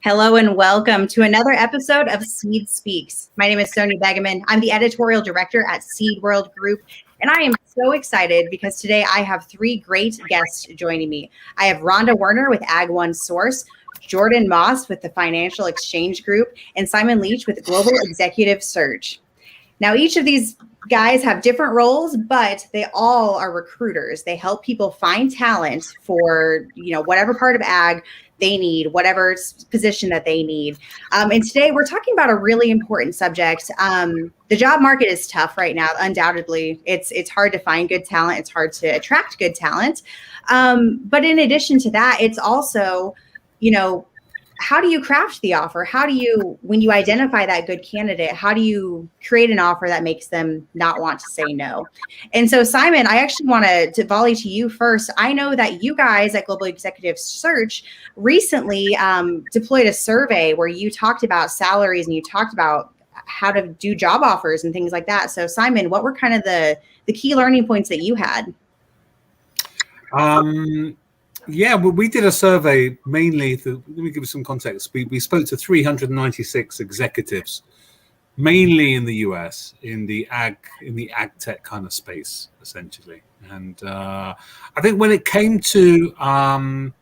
Hello and welcome to another episode of Seed Speaks. My name is Sonja Begemann. I'm the editorial director at Seed World Group, and I am so excited because today I have three great guests joining me. I have Rhonda Werner with Ag One Source, Jordan Moss with the Financial Exchange Group, and Simon Leich with Global Executive Search. Now, each of these guys have different roles, but they all are recruiters. They help people find talent for, whatever part of ag they need, whatever position that they need. And today we're talking about a really important subject. The job market is tough right now. Undoubtedly, it's hard to find good talent. It's hard to attract good talent. But in addition to that, it's also, how do you craft the offer? How do you, when you identify that good candidate, how do you create an offer that makes them not want to say no? And so, Simon, I actually want to volley to you first. I know that you guys at Global Executive Search recently deployed a survey where you talked about salaries and you talked about how to do job offers and things like that. So, Simon, what were kind of the key learning points that you had? Yeah, well, we did a survey mainly. Let me give you some context. We spoke to 396 executives, mainly in the US, in the ag tech kind of space, essentially. And I think when it came to some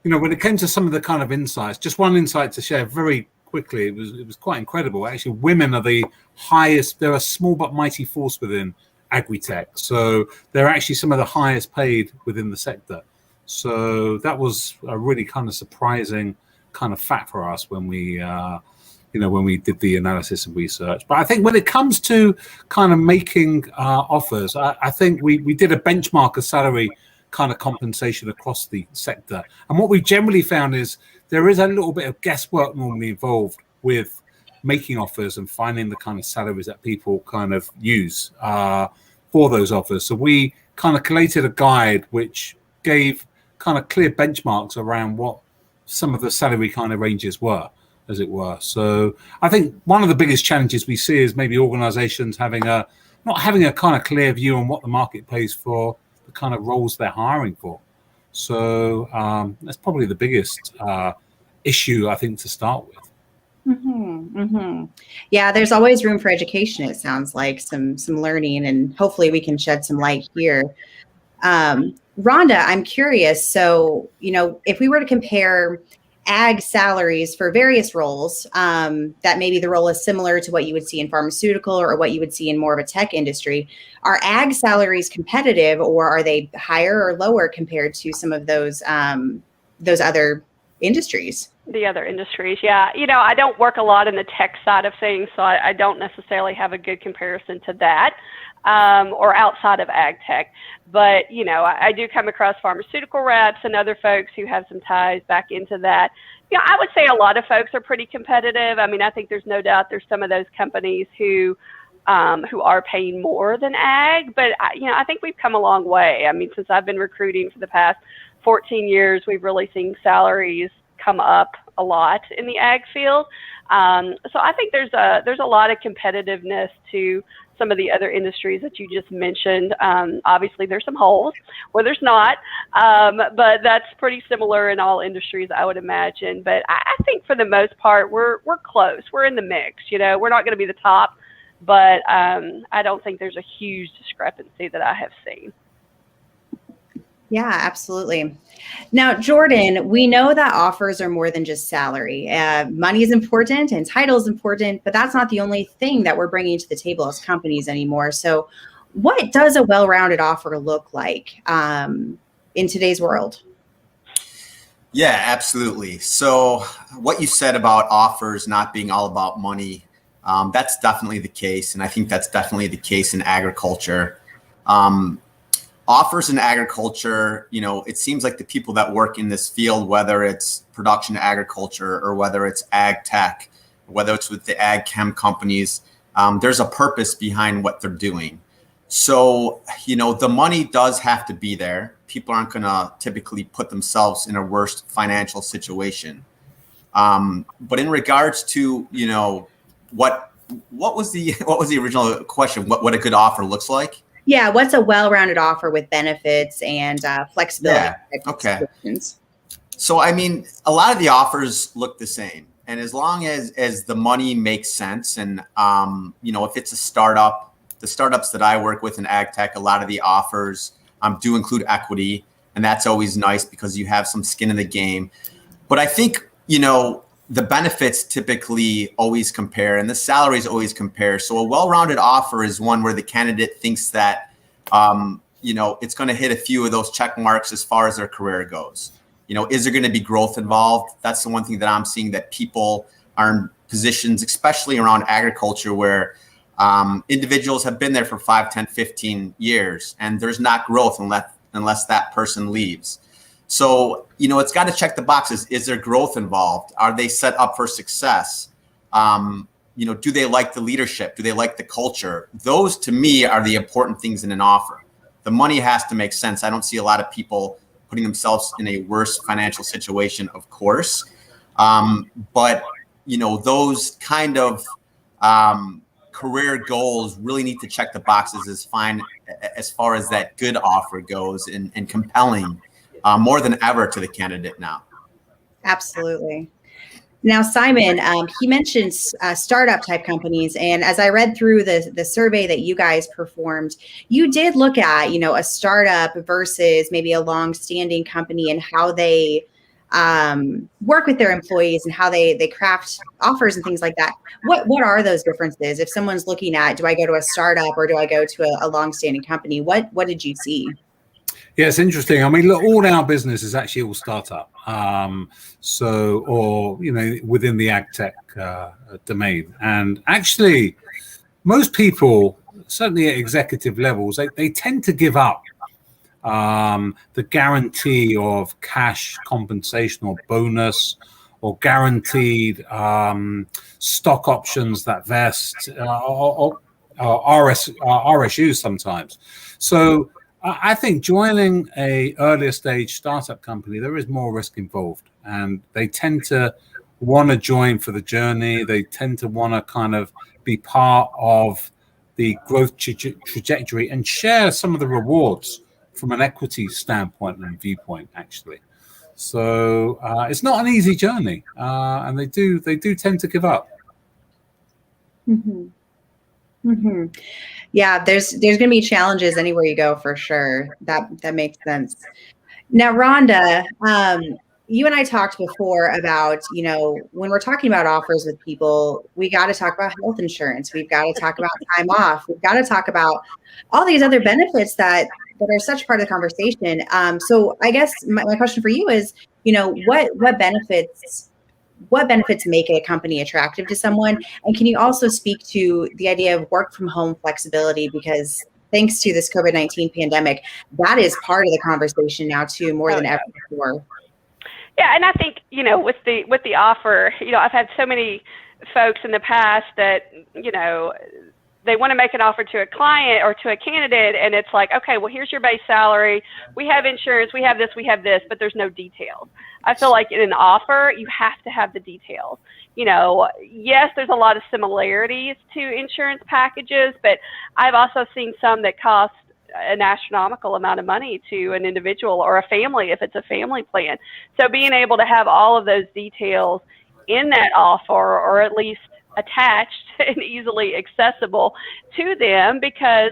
of the kind of insights, just one insight to share very quickly. It was quite incredible. Actually, women are the highest. They're a small but mighty force within agri-tech. So they're actually some of the highest paid within the sector. So that was a really kind of surprising kind of fact for us when we, when we did the analysis and research. But I think when it comes to kind of making offers, I think we did a benchmark of salary kind of compensation across the sector. And what we generally found is there is a little bit of guesswork normally involved with making offers and finding the kind of salaries that people kind of use for those offers. So we kind of collated a guide which gave kind of clear benchmarks around what some of the salary kind of ranges were, as it were. So I think one of the biggest challenges we see is maybe organizations not having a kind of clear view on what the market pays for the kind of roles they're hiring for. So that's probably the biggest issue, I think, to start with. Mm-hmm, mm-hmm. Yeah, there's always room for education. It sounds like some learning, and hopefully we can shed some light here. Rhonda, I'm curious. So, if we were to compare ag salaries for various roles, that maybe the role is similar to what you would see in pharmaceutical or what you would see in more of a tech industry, are ag salaries competitive, or are they higher or lower compared to some of those other industries? The other industries, yeah. I don't work a lot in the tech side of things, so I don't necessarily have a good comparison to that. Or outside of ag tech. But, I do come across pharmaceutical reps and other folks who have some ties back into that. I would say a lot of folks are pretty competitive. I mean, I think there's no doubt there's some of those companies who are paying more than ag, but I think we've come a long way. I mean, since I've been recruiting for the past 14 years, we've really seen salaries come up a lot in the ag field. So I think there's a lot of competitiveness to some of the other industries that you just mentioned. Obviously, there's some holes where there's not, but that's pretty similar in all industries, I would imagine. But I think for the most part, we're close. We're in the mix. We're not going to be the top, but I don't think there's a huge discrepancy that I have seen. Yeah, absolutely. Now, Jordan, we know that offers are more than just salary. Money is important and title is important, but that's not the only thing that we're bringing to the table as companies anymore. So what does a well-rounded offer look like in today's world? Yeah, absolutely. So what you said about offers not being all about money, that's definitely the case. And I think that's definitely the case in agriculture. Offers in agriculture, it seems like the people that work in this field, whether it's production agriculture or whether it's ag tech, whether it's with the ag chem companies, there's a purpose behind what they're doing. So, the money does have to be there. People aren't going to typically put themselves in a worse financial situation. But in regards to, what was the original question? What a good offer looks like? Yeah, what's a well-rounded offer with benefits and flexibility? Yeah. Okay. So, I mean, a lot of the offers look the same. And as long as the money makes sense, and, if it's a startup, the startups that I work with in ag tech, a lot of the offers do include equity. And that's always nice because you have some skin in the game. But I think, the benefits typically always compare and the salaries always compare. So a well-rounded offer is one where the candidate thinks that, it's going to hit a few of those check marks as far as their career goes. Is there going to be growth involved? That's the one thing that I'm seeing, that people are in positions, especially around agriculture, where individuals have been there for 5, 10, 15 years, and there's not growth unless that person leaves. So, it's got to check the boxes. Is there growth involved? Are they set up for success? Do they like the leadership? Do they like the culture? Those, to me, are the important things in an offer. The money has to make sense. I don't see a lot of people putting themselves in a worse financial situation, of course. But, those kind of career goals really need to check the boxes as far as that good offer goes, and compelling more than ever to the candidate now. Absolutely. Now, Simon, he mentioned startup type companies. And as I read through the survey that you guys performed, you did look at, a startup versus maybe a long-standing company, and how they work with their employees and how they craft offers and things like that. What are those differences? If someone's looking at, do I go to a startup or do I go to a long-standing company? What did you see? Yeah, it's interesting. I mean, look, all our business is actually all startup. Within the ag tech domain. And actually, most people, certainly at executive levels, they tend to give up the guarantee of cash compensation or bonus, or guaranteed stock options that vest, or RSUs sometimes. So I think joining a earlier stage startup company, there is more risk involved, and they tend to want to join for the journey. They tend to want to kind of be part of the growth trajectory and share some of the rewards from an equity standpoint and viewpoint, actually. So it's not an easy journey, and they do tend to give up. Mm-hmm. Mm-hmm. Yeah, there's going to be challenges anywhere you go, for sure. That makes sense. Now, Rhonda, you and I talked before about, when we're talking about offers with people, we got to talk about health insurance. We've got to talk about time off. We've got to talk about all these other benefits that are such part of the conversation. So I guess my question for you is, what benefits make a company attractive to someone? And can you also speak to the idea of work from home flexibility? Because thanks to this COVID-19 pandemic, that is part of the conversation now too, more than ever before. Yeah, and I think, with the offer, I've had so many folks in the past that, they want to make an offer to a client or to a candidate, and it's like, okay, well, here's your base salary. We have insurance, we have this, but there's no details. I feel like in an offer, you have to have the details. Yes, there's a lot of similarities to insurance packages, but I've also seen some that cost an astronomical amount of money to an individual or a family if it's a family plan. So being able to have all of those details in that offer, or at least attached and easily accessible to them, because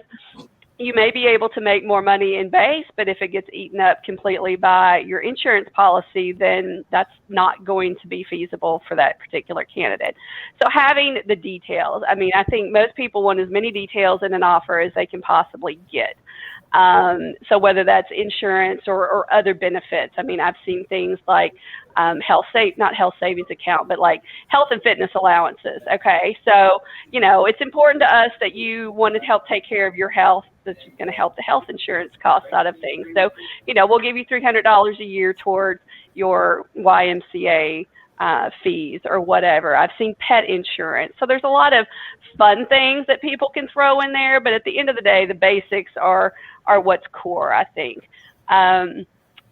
you may be able to make more money in base, but if it gets eaten up completely by your insurance policy, then that's not going to be feasible for that particular candidate. So having the details, I think most people want as many details in an offer as they can possibly get. So whether that's insurance or other benefits, I've seen things like not health savings account, but like health and fitness allowances. Okay, so it's important to us that you want to help take care of your health. This is going to help the health insurance cost side of things. So we'll give you $300 a year towards your YMCA fees or whatever. I've seen pet insurance. So there's a lot of fun things that people can throw in there, but at the end of the day, the basics are what's core, I think.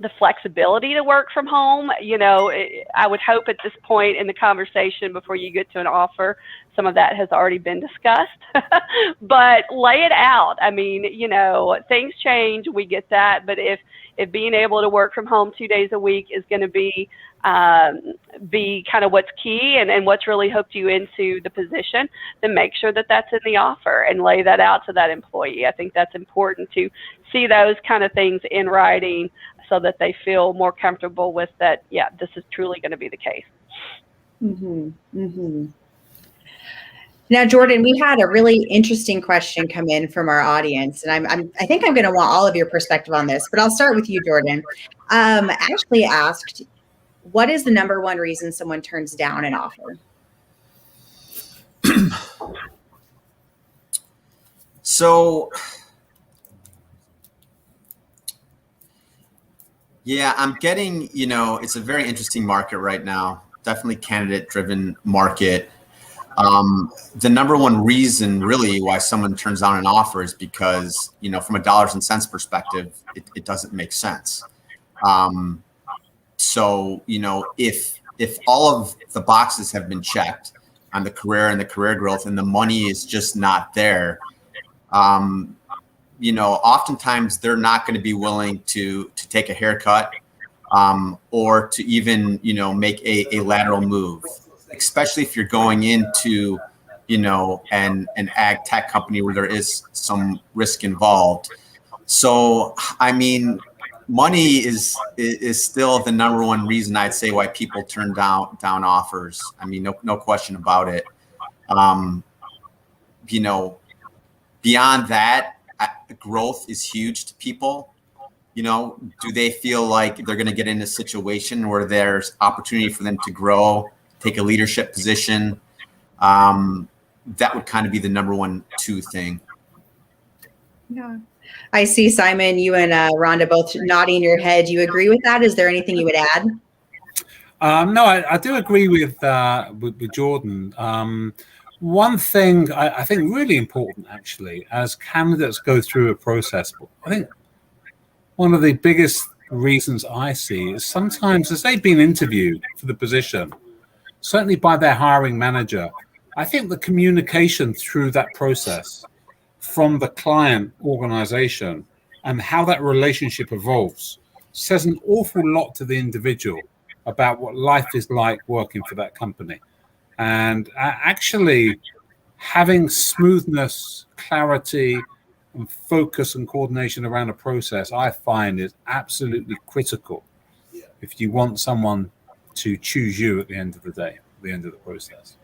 the flexibility to work from home. I would hope at this point in the conversation before you get to an offer, some of that has already been discussed, but lay it out. I mean, things change, we get that, but if being able to work from home 2 days a week is going to be kind of what's key and what's really hooked you into the position, then make sure that that's in the offer and lay that out to that employee. I think that's important to see those kind of things in writing so that they feel more comfortable with that. Yeah, this is truly going to be the case. Mm-hmm. Mm-hmm. Now, Jordan, we had a really interesting question come in from our audience, and I think I'm going to want all of your perspective on this, but I'll start with you, Jordan. Ashley asked, what is the number one reason someone turns down an offer? So, yeah, I'm getting, it's a very interesting market right now, definitely candidate-driven market. The number one reason really why someone turns down an offer is because, from a dollars and cents perspective, it doesn't make sense. So, if all of the boxes have been checked on the career and the career growth and the money is just not there, oftentimes they're not going to be willing to take a haircut or to even, make a lateral move, especially if you're going into, an ag tech company where there is some risk involved. So, I mean, money is still the number one reason I'd say why people turn down offers. I mean, no question about it. Beyond that, growth is huge to people. Do they feel like they're going to get in a situation where there's opportunity for them to grow, take a leadership position? That would kind of be the number two thing. Yeah. I see, Simon, you and Rhonda both nodding your head. Do you agree with that? Is there anything you would add? No, I do agree with Jordan. One thing I think really important, actually, as candidates go through a process, I think one of the biggest reasons I see is sometimes as they've been interviewed for the position, certainly by their hiring manager, I think the communication through that process from the client organization and how that relationship evolves says an awful lot to the individual about what life is like working for that company. And actually having smoothness, clarity, and focus and coordination around a process, I find is absolutely critical if you want someone to choose you at the end of the day, at the end of the process.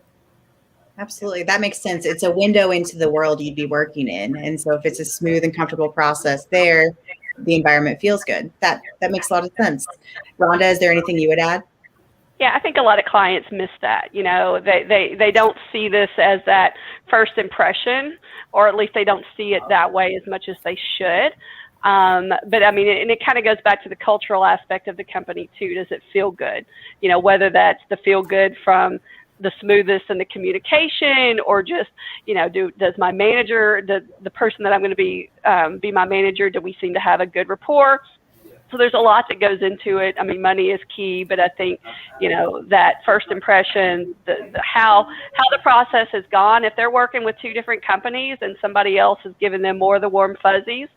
Absolutely. That makes sense. It's a window into the world you'd be working in. And so if it's a smooth and comfortable process there, the environment feels good. That makes a lot of sense. Rhonda, is there anything you would add? Yeah, I think a lot of clients miss that. They don't see this as that first impression, or at least they don't see it that way as much as they should. But I mean, and it kind of goes back to the cultural aspect of the company too. Does it feel good? Whether that's the feel good from the smoothness and the communication, or just, does my manager, the person that I'm going to be my manager, do we seem to have a good rapport? So there's a lot that goes into it. I mean, money is key, but I think, that first impression, how the process has gone, if they're working with two different companies and somebody else has given them more of the warm fuzzies,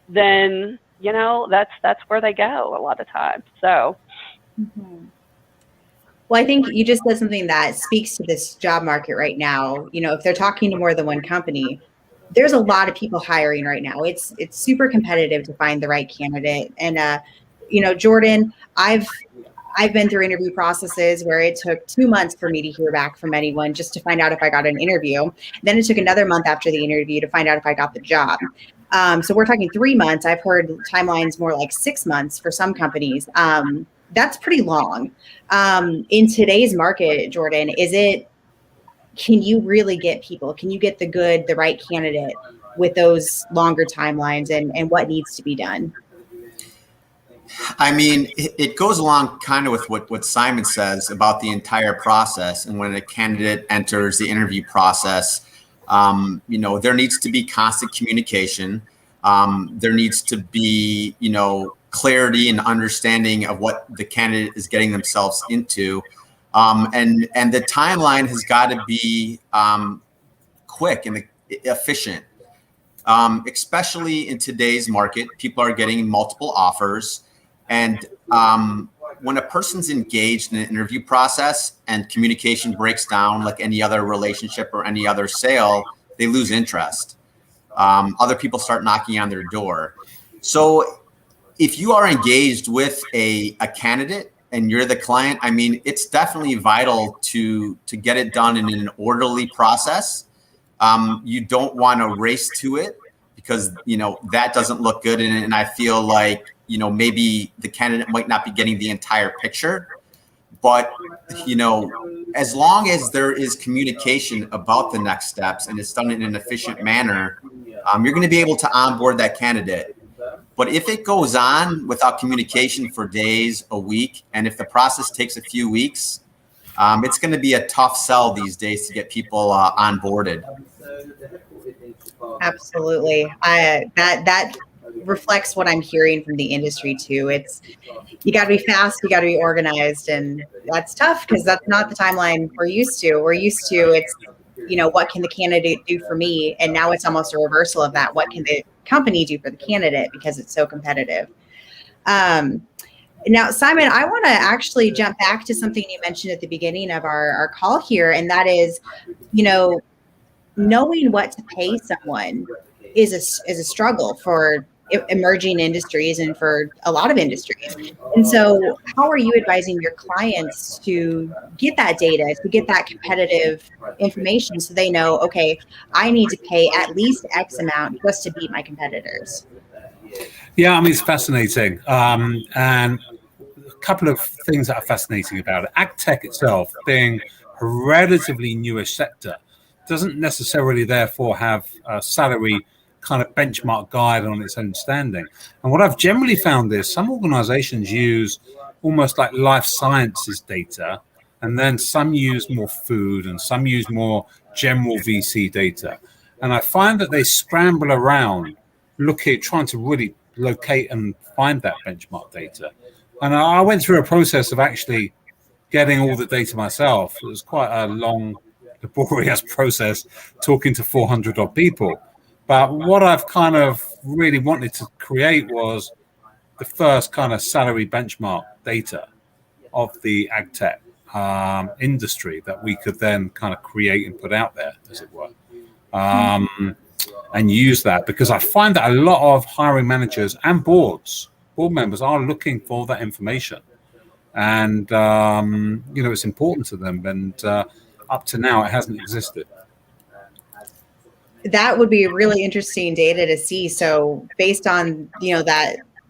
then, that's where they go a lot of times. So. Mm-hmm. Well, I think you just said something that speaks to this job market right now. If they're talking to more than one company, there's a lot of people hiring right now. It's super competitive to find the right candidate. And, Jordan, I've been through interview processes where it took 2 months for me to hear back from anyone just to find out if I got an interview. Then it took another month after the interview to find out if I got the job. So we're talking 3 months. I've heard timelines more like 6 months for some companies. That's pretty long. In today's market, Jordan, can you really get people? Can you get the right candidate with those longer timelines and what needs to be done? I mean, it goes along kind of with what Simon says about the entire process. And when a candidate enters the interview process, there needs to be constant communication. There needs to be, clarity and understanding of what the candidate is getting themselves into. And the timeline has got to be quick and efficient, especially in today's market. People are getting multiple offers. And when a person's engaged in an interview process and communication breaks down like any other relationship or any other sale, they lose interest. Other people start knocking on their door. So if you are engaged with a candidate and you're the client, I mean, it's definitely vital to get it done in an orderly process. You don't want to race to it because, that doesn't look good. And I feel like, maybe the candidate might not be getting the entire picture. But, as long as there is communication about the next steps and it's done in an efficient manner, you're going to be able to onboard that candidate. But if it goes on without communication for days, a week, and if the process takes a few weeks, it's going to be a tough sell these days to get people onboarded. Absolutely. That reflects what I'm hearing from the industry too. It's, you got to be fast, you got to be organized, and that's tough because that's not the timeline we're used to. We're used to it's, what can the candidate do for me? And now it's almost a reversal of that. What can the company do for the candidate because it's so competitive? Now, Simon, I want to actually jump back to something you mentioned at the beginning of our call here, and that is, knowing what to pay someone is a struggle for emerging industries and for a lot of industries. And so how are you advising your clients to get that data, to get that competitive information so they know, okay, I need to pay at least X amount just to beat my competitors? Yeah, I mean, it's fascinating. And a couple of things that are fascinating about it. Ag tech itself, being a relatively newish sector, doesn't necessarily therefore have a salary kind of benchmark guide on its own standing. And what I've generally found is some organizations use almost like life sciences data, and then some use more food and some use more general VC data. And I find that they scramble around trying to really locate and find that benchmark data. And I went through a process of actually getting all the data myself. It was quite a long, laborious process, talking to 400 odd people. But what I've kind of really wanted to create was the first kind of salary benchmark data of the ag tech industry that we could then kind of create and put out there, as it were, and use that, because I find that a lot of hiring managers and board members are looking for that information. And, it's important to them. And up to now, it hasn't existed. That would be really interesting data to see. So based on,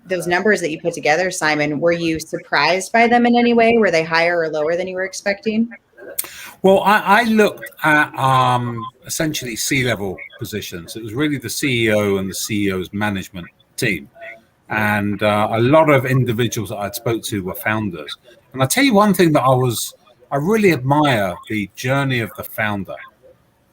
those numbers that you put together, Simon, were you surprised by them in any way? Were they higher or lower than you were expecting? Well, I looked at essentially C-level positions. It was really the CEO and the CEO's management team. And a lot of individuals that I'd spoke to were founders. And I'll tell you one thing that I really admire the journey of the founder,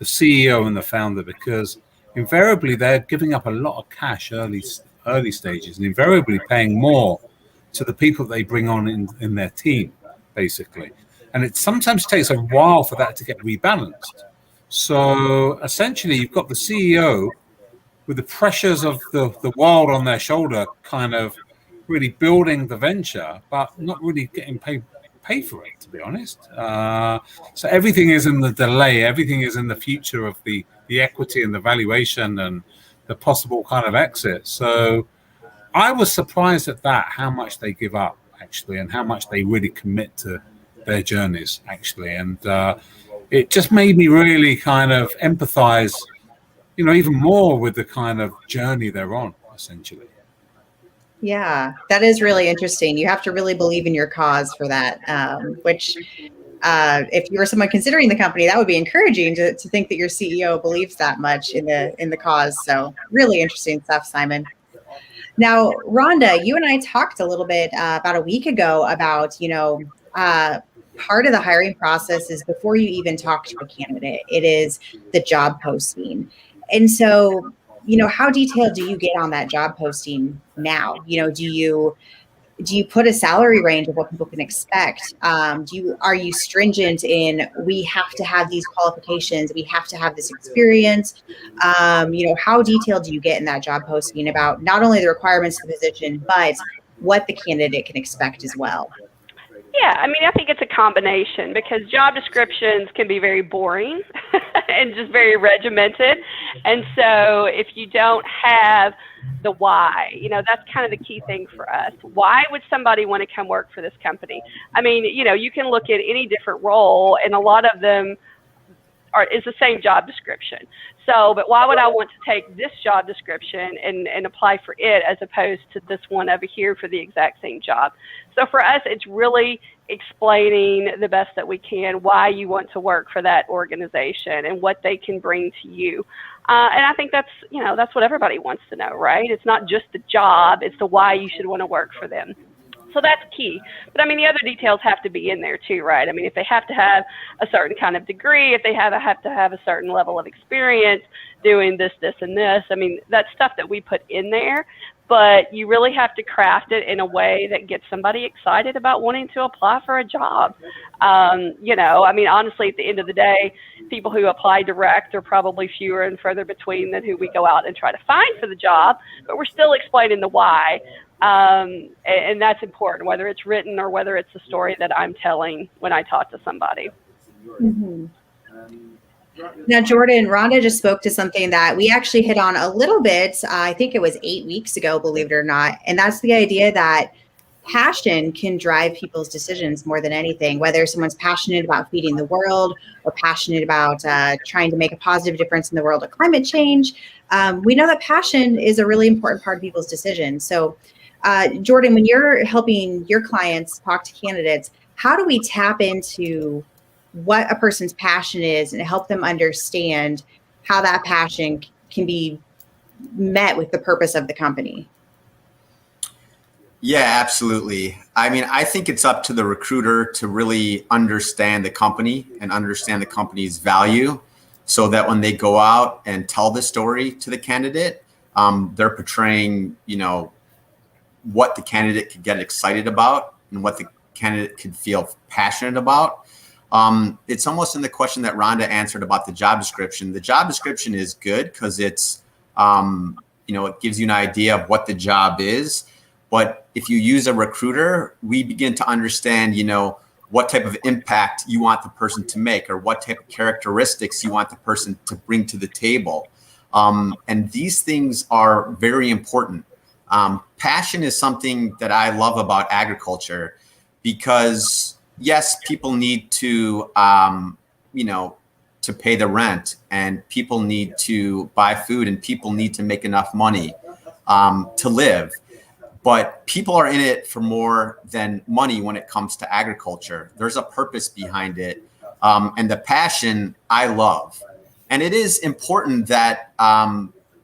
the CEO and the founder, because invariably they're giving up a lot of cash early stages and invariably paying more to the people they bring on in their team, basically. And it sometimes takes a while for that to get rebalanced. So essentially you've got the CEO with the pressures of the world on their shoulder, kind of really building the venture, but not really getting paid for it, to be honest. So everything is in the delay, everything is in the future of the equity and the valuation and the possible kind of exit. So I was surprised at that, how much they give up actually, and how much they really commit to their journeys actually. And it just made me really kind of empathize, even more with the kind of journey they're on, essentially. Yeah, that is really interesting. You have to really believe in your cause for that, which if you were someone considering the company, that would be encouraging to think that your CEO believes that much in the cause. So really interesting stuff, Simon. Now, Rhonda, you and I talked a little bit about a week ago about, part of the hiring process is before you even talk to a candidate, it is the job posting. And so how detailed do you get on that job posting now? Do you put a salary range of what people can expect? Are you stringent in, we have to have these qualifications, we have to have this experience? How detailed do you get in that job posting about not only the requirements of the position, but what the candidate can expect as well? Yeah, I mean, I think it's a combination, because job descriptions can be very boring and just very regimented. And so if you don't have the why, that's kind of the key thing for us. Why would somebody want to come work for this company? I mean, you can look at any different role, and a lot of them is the same job description. So, but why would I want to take this job description and apply for it as opposed to this one over here for the exact same job? So for us, it's really explaining the best that we can why you want to work for that organization and what they can bring to you. And I think that's what everybody wants to know, right? It's not just the job, it's the why you should want to work for them. So that's key. But I mean, the other details have to be in there too, right? I mean, if they have to have a certain kind of degree, if they have to have a certain level of experience doing this, and this, I mean, that's stuff that we put in there, but you really have to craft it in a way that gets somebody excited about wanting to apply for a job. I mean, honestly, at the end of the day, people who apply direct are probably fewer and further between than who we go out and try to find for the job, but we're still explaining the why. And that's important, whether it's written or whether it's the story that I'm telling when I talk to somebody. Mm-hmm. Now, Jordan, Rhonda just spoke to something that we actually hit on a little bit. I think it was 8 weeks ago, believe it or not. And that's the idea that passion can drive people's decisions more than anything, whether someone's passionate about feeding the world or passionate about trying to make a positive difference in the world of climate change. We know that passion is a really important part of people's decisions. So, Jordan, when you're helping your clients talk to candidates, how do we tap into what a person's passion is and help them understand how that passion can be met with the purpose of the company? Yeah, absolutely. I mean, I think it's up to the recruiter to really understand the company and understand the company's value, so that when they go out and tell the story to the candidate, they're portraying, what the candidate could get excited about and what the candidate could feel passionate about. It's almost in the question that Rhonda answered about the job description. The job description is good because it's, it gives you an idea of what the job is. But if you use a recruiter, we begin to understand, what type of impact you want the person to make, or what type of characteristics you want the person to bring to the table. And these things are very important. Passion is something that I love about agriculture, because yes, people need to, to pay the rent, and people need to buy food, and people need to make enough money to live. But people are in it for more than money when it comes to agriculture. There's a purpose behind it. And the passion I love. And it is important that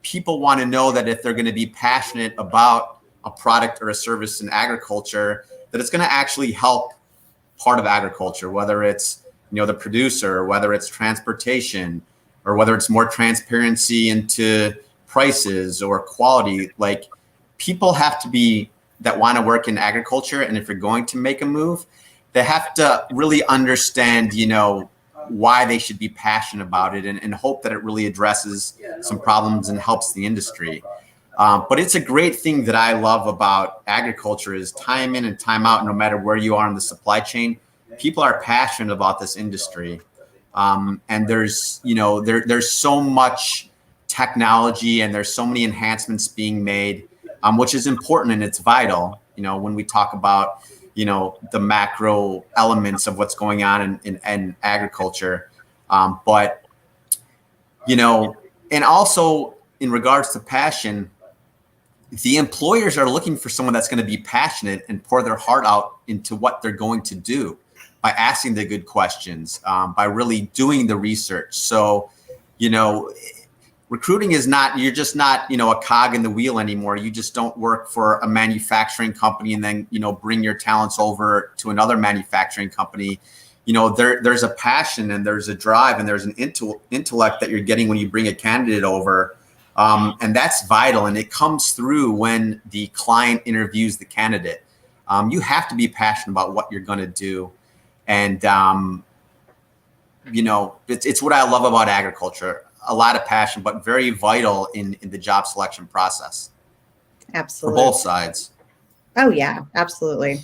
people want to know that if they're going to be passionate about a product or a service in agriculture, that it's going to actually help part of agriculture, whether it's, the producer, whether it's transportation, or whether it's more transparency into prices or quality. Like, people have to be that want to work in agriculture. And if you're going to make a move, they have to really understand, why they should be passionate about it, and hope that it really addresses some problems and helps the industry. But it's a great thing that I love about agriculture is time in and time out, no matter where you are in the supply chain, people are passionate about this industry. And there's, there's so much technology, and there's so many enhancements being made, which is important and it's vital, when we talk about, the macro elements of what's going on in agriculture. But, and also in regards to passion, the employers are looking for someone that's going to be passionate and pour their heart out into what they're going to do by asking the good questions, by really doing the research. So, recruiting is not, you're just not, a cog in the wheel anymore. You just don't work for a manufacturing company and then, bring your talents over to another manufacturing company. There's a passion, and there's a drive, and there's an intellect that you're getting when you bring a candidate over. And that's vital. And it comes through when the client interviews the candidate. You have to be passionate about what you're going to do. And, it's what I love about agriculture. A lot of passion, but very vital in the job selection process. Absolutely. For both sides. Oh, yeah, absolutely.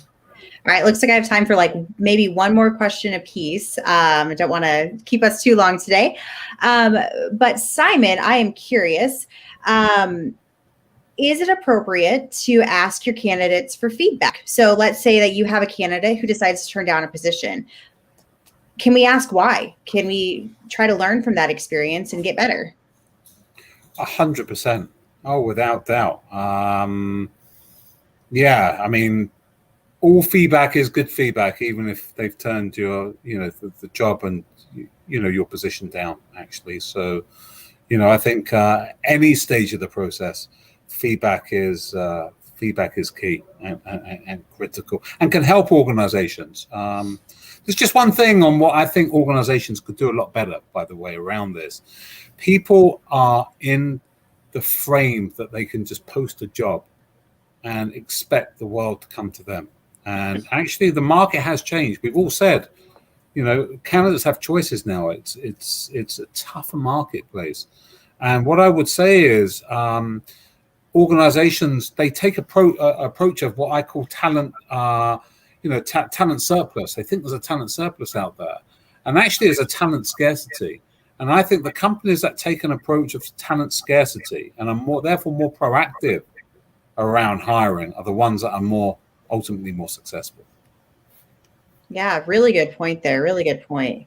All right. Looks like I have time for maybe one more question apiece. I don't want to keep us too long today. But Simon, I am curious. Is it appropriate to ask your candidates for feedback? So let's say that you have a candidate who decides to turn down a position. Can we ask why? Can we try to learn from that experience and get better? 100%. Oh, without doubt. Yeah, I mean, all feedback is good feedback, even if they've turned the job and, your position down, actually. So, I think any stage of the process, feedback is key and critical and can help organizations. There's just one thing on what I think organizations could do a lot better, by the way, around this. People are in the frame that they can just post a job and expect the world to come to them. And actually, the market has changed. We've all said, candidates have choices now. It's a tougher marketplace. And what I would say is organizations, they take approach of what I call talent talent surplus. They think there's a talent surplus out there. And actually, there's a talent scarcity. And I think the companies that take an approach of talent scarcity and are therefore more proactive around hiring are the ones that are ultimately more successful. Yeah, really good point there. Really good point.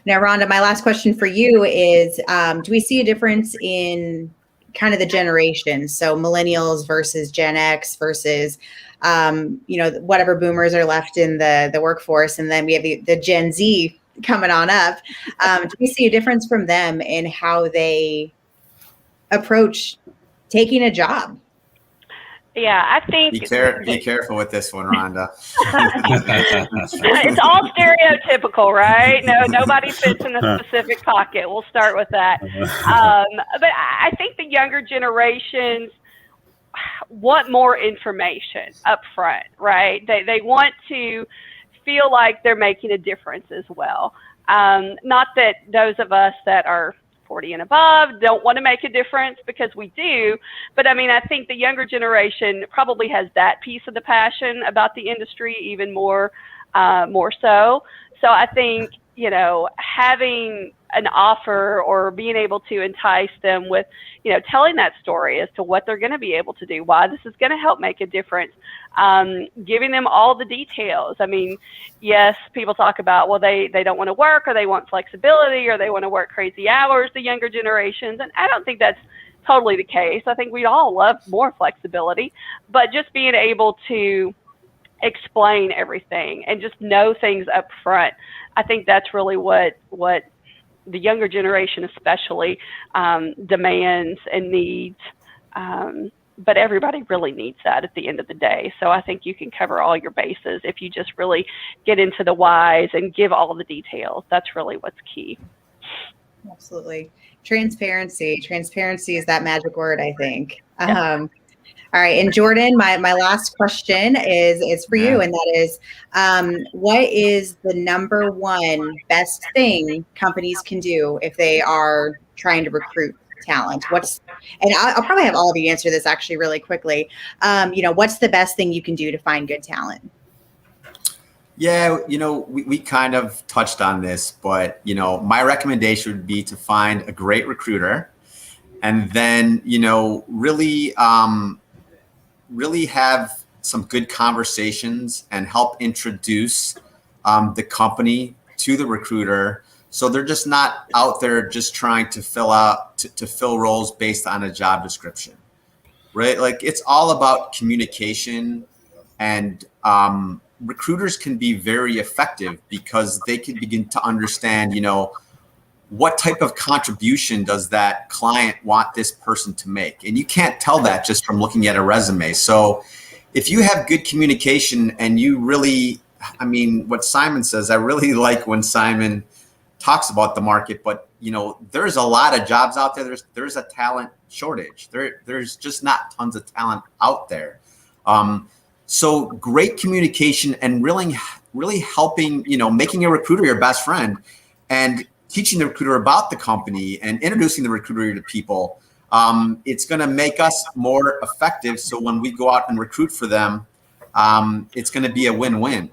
Now, Rhonda, my last question for you is, do we see a difference in kind of the generations? So millennials versus Gen X versus whatever boomers are left in the workforce. And then we have the Gen Z coming on up. Do we see a difference from them in how they approach taking a job? Yeah, I think be careful with this one, Rhonda. It's all stereotypical, right? No, nobody fits in a specific pocket. We'll start with that. But I think the younger generations want more information up front, right? They want to feel like they're making a difference as well. Not that those of us that are 40 and above don't want to make a difference, because we do. But I mean, I think the younger generation probably has that piece of the passion about the industry even more so. So I think, having an offer or being able to entice them with, telling that story as to what they're going to be able to do, why this is going to help make a difference, giving them all the details. I mean, yes, people talk about, well, they don't want to work, or they want flexibility, or they want to work crazy hours, the younger generations. And I don't think that's totally the case. I think we'd all love more flexibility, but just being able to explain everything and just know things up front, I think that's really what the younger generation especially demands and needs. But everybody really needs that at the end of the day. So I think you can cover all your bases if you just really get into the whys and give all the details. That's really what's key. Absolutely. Transparency is that magic word, I think. Yeah. All right. And Jordan, my last question is for you. And that is, what is the number one best thing companies can do if they are trying to recruit talent? And I'll probably have all of you answer this actually really quickly. What's the best thing you can do to find good talent? Yeah, we kind of touched on this, but, my recommendation would be to find a great recruiter, and then, really have some good conversations and help introduce the company to the recruiter, so they're just not out there just trying to fill roles based on a job description, right? Like, it's all about communication, and recruiters can be very effective because they can begin to understand, what type of contribution does that client want this person to make? And you can't tell that just from looking at a resume. So if you have good communication and you really, what Simon says, I really like when Simon talks about the market, but there's a lot of jobs out there. There's a talent shortage. There's just not tons of talent out there. So great communication and really helping, making a recruiter your best friend and teaching the recruiter about the company and introducing the recruiter to people. It's going to make us more effective. So when we go out and recruit for them, it's going to be a win-win.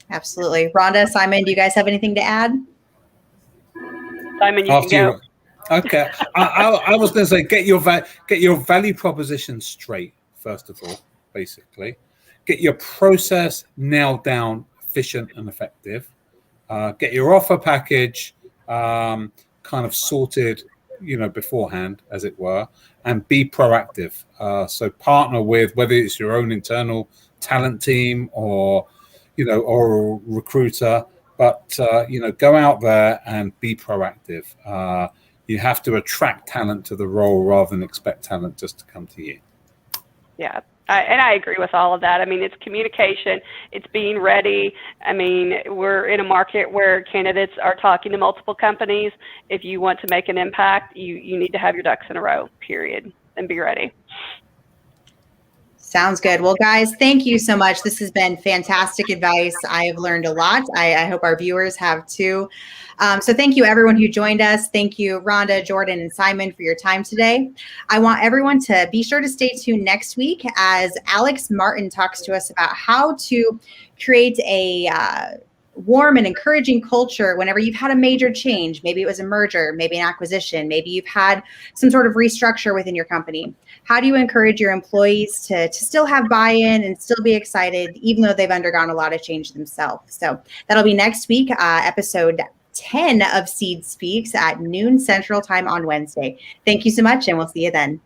Absolutely. Rhonda, Simon, do you guys have anything to add? Simon, you can go. Okay. I was going to say, get your value proposition straight, first of all, basically. Get your process nailed down, efficient and effective. Get your offer package kind of sorted, beforehand, as it were, and be proactive. So partner with, whether it's your own internal talent team or or a recruiter, but go out there and be proactive. You have to attract talent to the role rather than expect talent just to come to you. Yeah. And I agree with all of that. I mean, it's communication, it's being ready. I mean, we're in a market where candidates are talking to multiple companies. If you want to make an impact, you need to have your ducks in a row, period, and be ready. Sounds good. Well, guys, thank you so much. This has been fantastic advice. I have learned a lot. I hope our viewers have too. So thank you, everyone who joined us. Thank you, Rhonda, Jordan, and Simon, for your time today. I want everyone to be sure to stay tuned next week as Alex Martin talks to us about how to create a warm and encouraging culture whenever you've had a major change. Maybe it was a merger, maybe an acquisition, maybe you've had some sort of restructure within your company. How do you encourage your employees to still have buy-in and still be excited, even though they've undergone a lot of change themselves? So that'll be next week, episode 10 of Seed Speaks at noon Central Time on Wednesday. Thank you so much, and we'll see you then.